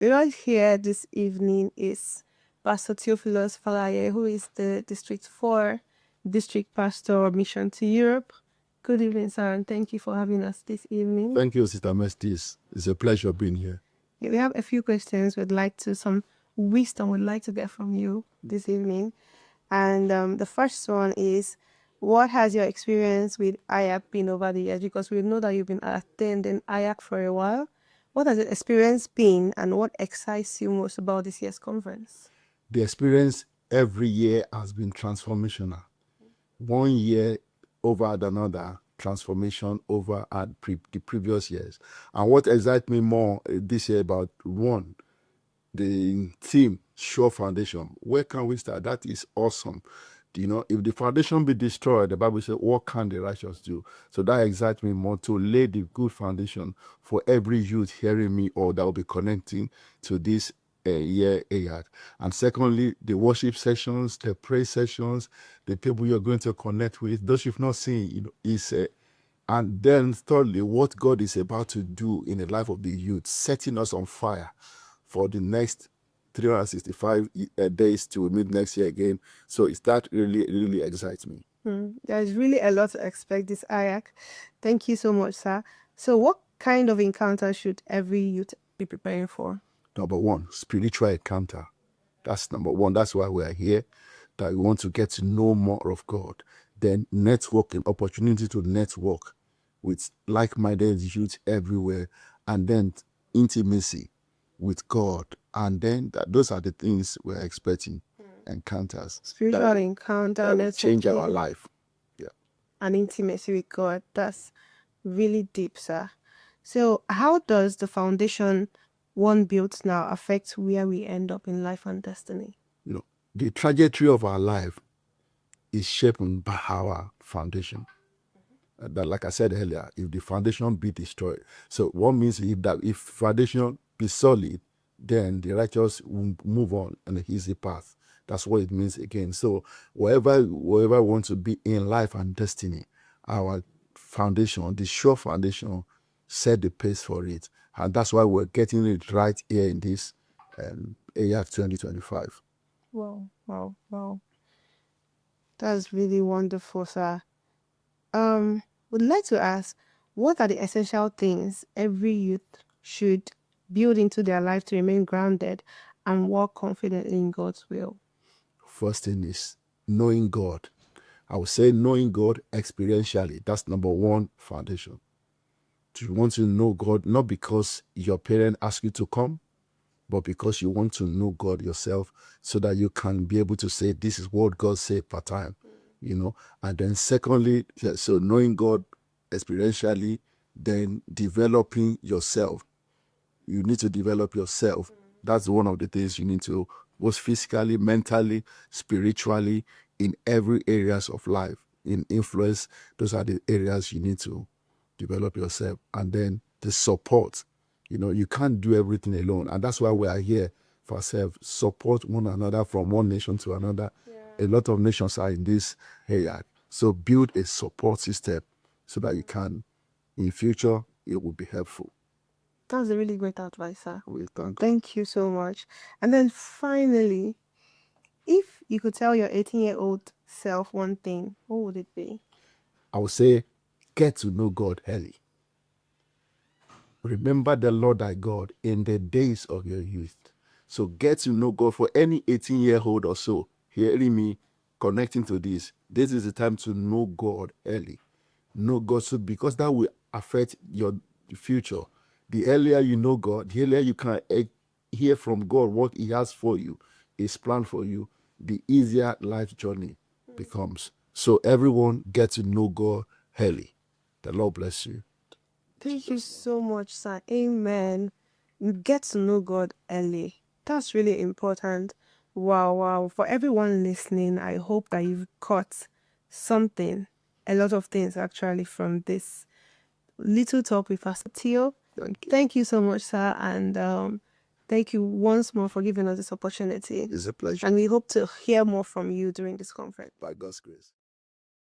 With us here this evening is Pastor Theophilus Faleye, who is the District 4 District Pastor of Mission to Europe. Good evening, sir, and thank you for having us this evening. Thank you, Sister Mestis. It's a pleasure being here. We have a few questions some wisdom we'd like to get from you this evening. And the first one is, what has your experience with AYAC been over the years? Because we know that you've been attending AYAC for a while. What has the experience been, and what excites you most about this year's conference? The experience every year has been transformational. 1 year over another, transformation over the previous years. And what excites me more this year about one, the theme, sure foundation. Where can we start? That is awesome. You know, if the foundation be destroyed, the Bible says, what can the righteous do? So that excites me more, to lay the good foundation for every youth hearing me or that will be connecting to this year AYAC. And secondly, the worship sessions, the praise sessions, the people you're going to connect with, those you've not seen, you know, is and then thirdly, what God is about to do in the life of the youth, setting us on fire for the next 365 days to meet next year again. So it's that really excites me. There's really a lot to expect this AYAC. Thank you so much, sir. So what kind of encounter should every youth be preparing for? Number one, spiritual encounter. That's number one. That's why we are here, that we want to get to know more of God. Then networking, opportunity to network with like-minded youth everywhere. And then intimacy with God. And then those are the things we're expecting. Encounters. Spiritual encounter, That change our networking, life. and intimacy with God. That's really deep, sir. So how does the foundation one built now affect where we end up in life and destiny? You know, the trajectory of our life is shaped by our foundation. That, like I said earlier, if the foundation be destroyed, so what means if foundation be solid, then the righteous will move on on the easy path. That's what it means again. So wherever we want to be in life and destiny, our foundation, the sure foundation, set the pace for it. And that's why we're getting it right here in this AYAC 2025. Wow. That's really wonderful, sir. Would like to ask, what are the essential things every youth should build into their life to remain grounded and walk confidently in God's will? First thing is knowing God. I would say knowing God experientially. That's number one foundation. You want to know God not because your parent asked you to come, but because you want to know God yourself, so that you can be able to say, this is what God said per time, you know. And then secondly, so knowing God experientially, then developing yourself. You need to develop yourself. That's one of the things you need to, both physically, mentally, spiritually, in every areas of life, in influence. Those are the areas you need to develop yourself. And then the support. You know, you can't do everything alone. And that's why we are here for ourselves. Support one another from one nation to another. A lot of nations are in this area. So build a support system so that you can, in future, it will be helpful. That's a really great advice, sir. Thank you so much. And then finally, if you could tell your 18-year-old self one thing, what would it be? I would say, get to know God early. Remember the Lord thy God in the days of your youth. So get to know God. For any 18-year-old or so hearing me, connecting to this is the time to know God early. Know God, so because that will affect your future. The earlier you know God, the earlier you can hear from God what He has for you, His plan for you, the easier life journey becomes. So everyone get to know God early. The Lord bless you. Thank you so much, sir. Amen. You get to know God early. That's really important. Wow. For everyone listening, I hope that you've caught something, a lot of things actually, from this little talk with Pastor Theo. Thank you so much, sir. And thank you once more for giving us this opportunity. It's a pleasure. And we hope to hear more from you during this conference. By God's grace.